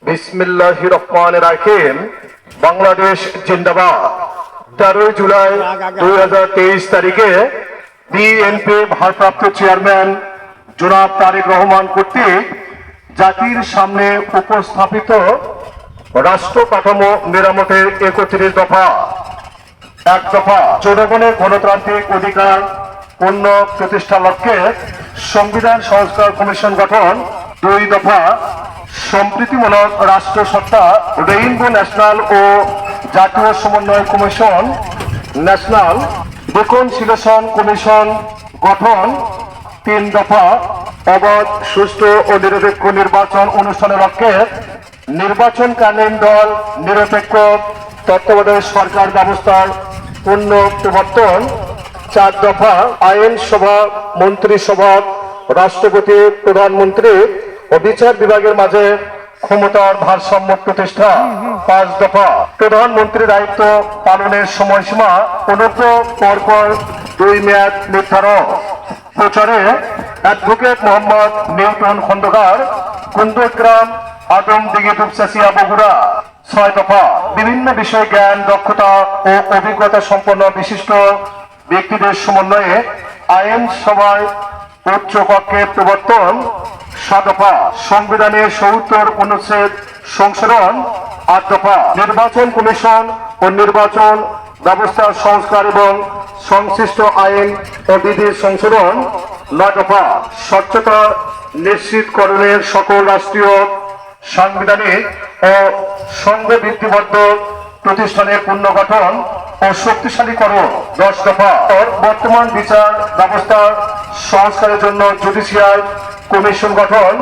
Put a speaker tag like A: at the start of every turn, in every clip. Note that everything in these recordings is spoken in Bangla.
A: বিসমিল্লাহির রহমানির রহিম। বাংলাদেশ জিন্দাবাদ। 13 জুলাই 2023 তারিখে বিএনপি ভারপ্রাপ্ত চেয়ারম্যান জনাব তারেক রহমান কর্তৃক জাতির সামনে উপস্থাপিত রাষ্ট্র কাঠামো মেরামতের 31 দফা, এক দফা জনগণের গণতান্ত্রিক অধিকার পূর্ণ প্রতিষ্ঠার লক্ষ্যে সংবিধান সংস্কার কমিশন গঠন, 2 দফা সম্প্রীতিমূলক রাষ্ট্র সত্তা রেইনবো ন্যাশনাল ও জাতীয় সমন্বয় কমিশন, ন্যাশনাল রিকনসিলিয়েশন কমিশন গঠন, 3 দফা অবাধ, সুষ্ঠু ও নিরপেক্ষ নির্বাচন অনুষ্ঠানের লক্ষ্যে নির্বাচনকালীন দল নিরপেক্ষ তত্ত্বাবধায়ক সরকার ব্যবস্থার পূর্ণ প্রবর্তন, 4 দফা আইনসভা, মন্ত্রিসভা, রাষ্ট্রপতি, প্রধানমন্ত্রী ও বিচার বিভাগের মাঝে ক্ষমতার ভারসাম্য প্রতিষ্ঠা, 5 দফা প্রধানমন্ত্রীর দায়িত্ব পালনের সময়সীমা পরপর 2 মেয়াদ নির্ধারণ। প্রচারে অ্যাডভোকেট মোহাম্মদ নিউটন খন্দকার, কুন্দগ্রাম, আদমদিঘি, দুপচাচিয়া, বগুড়া। 6 দফা বিভিন্ন বিষয়ে জ্ঞান, দক্ষতা ও অভিজ্ঞতা সম্পন্ন বিশিষ্ট ব্যক্তিদের সমন্বয়ে আইনসভায় উচ্চ কক্ষের প্রবর্তন। 7 দফা সংবিধানের 70 অনুচ্ছেদ সংশোধন। 8 দফা নির্বাচন কমিশন ও নির্বাচন ব্যবস্থার সংস্কার এবং সংশ্লিষ্ট আইন ও বিধির সংশোধন। 9 দফা স্বচ্ছতা নিশ্চিতকরণের সকল রাষ্ট্রীয়, সাংবিধানিক ও সংবিধিবদ্ধ প্রতিষ্ঠানের পুনর্গঠন ও শক্তিশালীকরণ। 10 দফা বর্তমান বিচার ব্যবস্থার সংস্কারের জন্য জুডিশিয়াল কমিশন গঠন,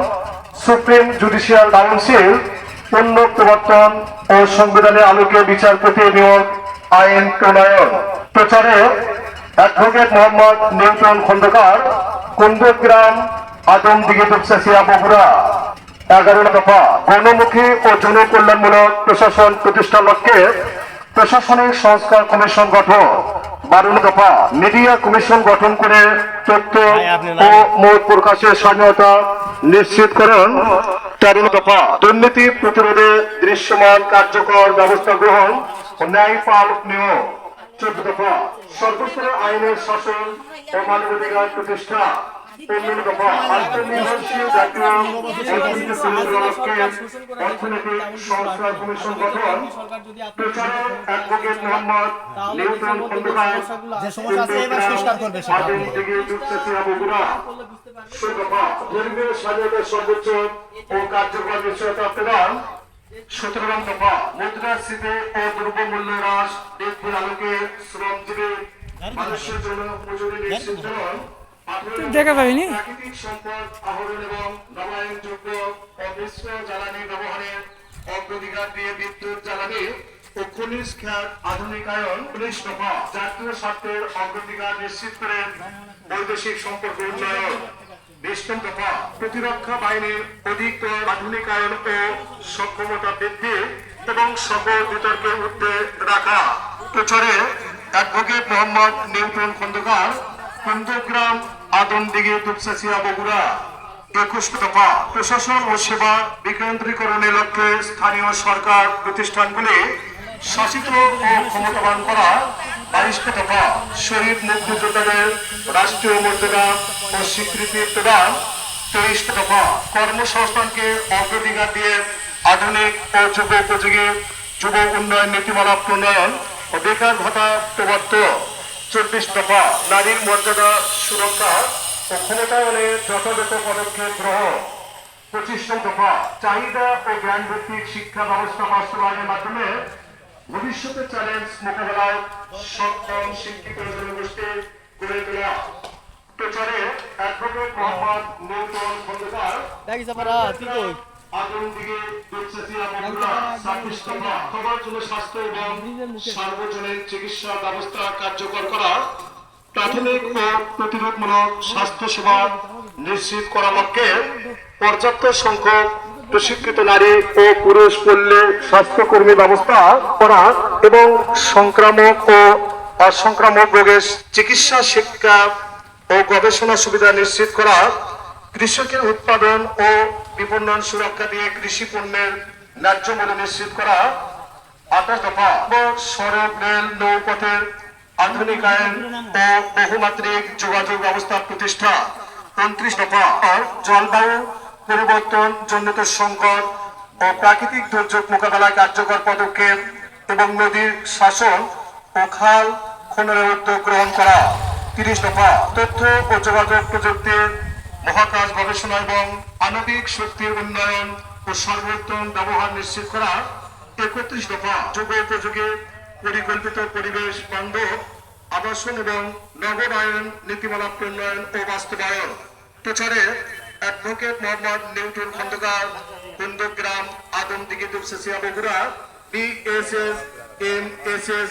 A: সুপ্রিম জুডিশিয়াল কাউন্সিল পূর্ণ প্রবর্তন ও সংবিধানের আলোকে বিচারপতি নিয়োগ আইন প্রণয়ন। প্রচারে অ্যাডভোকেট মোহাম্মদ নিউটন খন্দকার, কুন্দগ্রাম, আদমদিঘি, দুপচাচিয়া, বগুড়া। 11 দফা গণমুখী ও জনকল্যাণমূলক প্রশাসন প্রতিষ্ঠার লক্ষ্যে প্রশাসনিক সংস্কার কমিশন গঠন। 12 দফা মিডিয়া কমিশন গঠন করে তথ্য ও মত প্রকাশের স্বাধীনতা নিশ্চিতকরণ। 13 দফা দুর্নীতি প্রতিরোধে দৃশ্যমান কার্যকর ব্যবস্থা গ্রহণ ও ন্যায়পালক নিয়োগ। 14 দফা সর্বোচ্চ আইনের শাসন ও মানবাধিকার প্রতিষ্ঠা। 15 দফা আন্তর্নির্ভরশীল জাতীয় অর্থনৈতিক সংস্কার কমিশন গঠন। প্রচারে অ্যাডভোকেট মোহাম্মদ নিউটন খন্দকার, আদমদিঘি, দুপচাচিয়া, বগুড়া। 16 দফা ধর্মীয় স্বাধীনতার সর্বোচ্চ ও কার্যকর নিশ্চয়তা প্রদান। 17 দফা মুদ্রাস্ফীতি ও দ্রব্যমূল্য হ্রাস বৃদ্ধির আলোকে শ্রমজীবী মানুষের জন্য উপযোগী নিশ্চিতকরণ।
B: দেখা যায়নি
A: প্রাকৃতিক সম্পদ আহরণ এবং নবায়নযোগ্য ও মিশ্র জ্বালানি ব্যবহারের অগ্রাধিকার দিয়ে বিদ্যুৎ জ্বালানি ও খনিজ খাত আধুনিকায়ন। 19 দফা জাতীয় স্বার্থের অগ্রাধিকার নিশ্চিত করে বৈদেশিক সম্পর্ক উন্নয়ন। 20 দফা প্রতিরক্ষা বাহিনীর অধিক আধুনিকায়ন ও সক্ষমতা বৃদ্ধি এবং সকল বিতর্কে ঊর্ধ্বে রাখা। প্রচারে অ্যাডভোকেট মোহাম্মদ নিউটন খন্দকার, কুন্দগ্রাম, আদমদিঘি, দুপচাচিয়া, বগুড়া। 21 দফা প্রশাসন ও সেবা বিকেন্দ্রীকরণের লক্ষ্যে স্থানীয় সরকার প্রতিষ্ঠানগুলি শাসিত ও ক্ষমতাবান করা। 22 দফা শহীদ মুক্তিযোদ্ধাদের রাষ্ট্রীয় মর্যাদা ও স্বীকৃতি প্রদান। 23 দফা কর্মসংস্থানকে অগ্রাধিকার দিয়ে আধুনিক ও যুব উপযোগী যুব উন্নয়ন নীতিমালা প্রণয়ন ও বেকার ভাতা প্রবর্তন। 24 দফা নারীর মর্যাদা সুরক্ষা ও ক্ষমতায়নে যথাযথ পদক্ষেপ গ্রহণ। 25 দফা চাহিদা ও জ্ঞান ভিত্তিক শিক্ষা ব্যবস্থা বাস্তবায়নের মাধ্যমে ভবিষ্যতের চ্যালেঞ্জ মোকাবেলায় সক্ষম শিক্ষিত জনগোষ্ঠী গড়ে তোলা। প্রচারে অ্যাডভোকেট মোহাম্মদ নিউটন খন্দকার, আদমদিঘি, দুপচাচিয়া, বগুড়া। 26 দফা সবার জন্য স্বাস্থ্য এবং সার্বজনীন চিকিৎসা ব্যবস্থা কার্যকর করা, প্রাথমিক ও প্রতিরোধমূলক স্বাস্থ্য সেবা নিশ্চিত করা লক্ষ্যে পর্যাপ্ত সংখ্যক প্রশিক্ষিত নারী ও পুরুষ পল্লী স্বাস্থ্যকর্মী ব্যবস্থা করা এবং সংক্রামক ও অসংক্রামক রোগের চিকিৎসা, শিক্ষা ও গবেষণা সুবিধা নিশ্চিত করা। কৃষকের উৎপাদন ও বিপণন সুরক্ষা দিয়ে কৃষি পণ্যের ন্যায্য মূল্য নিশ্চিত করা। 28 দফা সড়ক রেল নৌপথের আধুনিকায়ন ও বহুমাত্রিক যোগাযোগ ব্যবস্থা প্রতিষ্ঠা। 29 দফা জলবায়ু পরিবর্তন জনিত সংকট ও প্রাকৃতিক দুর্যোগ মোকাবেলায় কার্যকর পদক্ষেপ এবং নদীর শাসন ও খাল খননের উদ্যোগ গ্রহণ করা। 30 দফা তথ্য ও যোগাযোগ প্রযুক্তির মহাকাশ গবেষণা এবং আণবিক শক্তির উন্নয়ন ও সর্বোত্তম ব্যবহার নিশ্চিত করা। 31 দফা যুগোপযোগী পরিকল্পিত পরিবেশ বান্ধব আবাসন এবং নগরায়ন নীতিমালা প্রণয়ন ও বাস্তবায়ন। প্রচারে advocate Mohammad Newton Khandakar, Kundagram, Adamdighi, Dupchanchia, Bogura, BSS MSS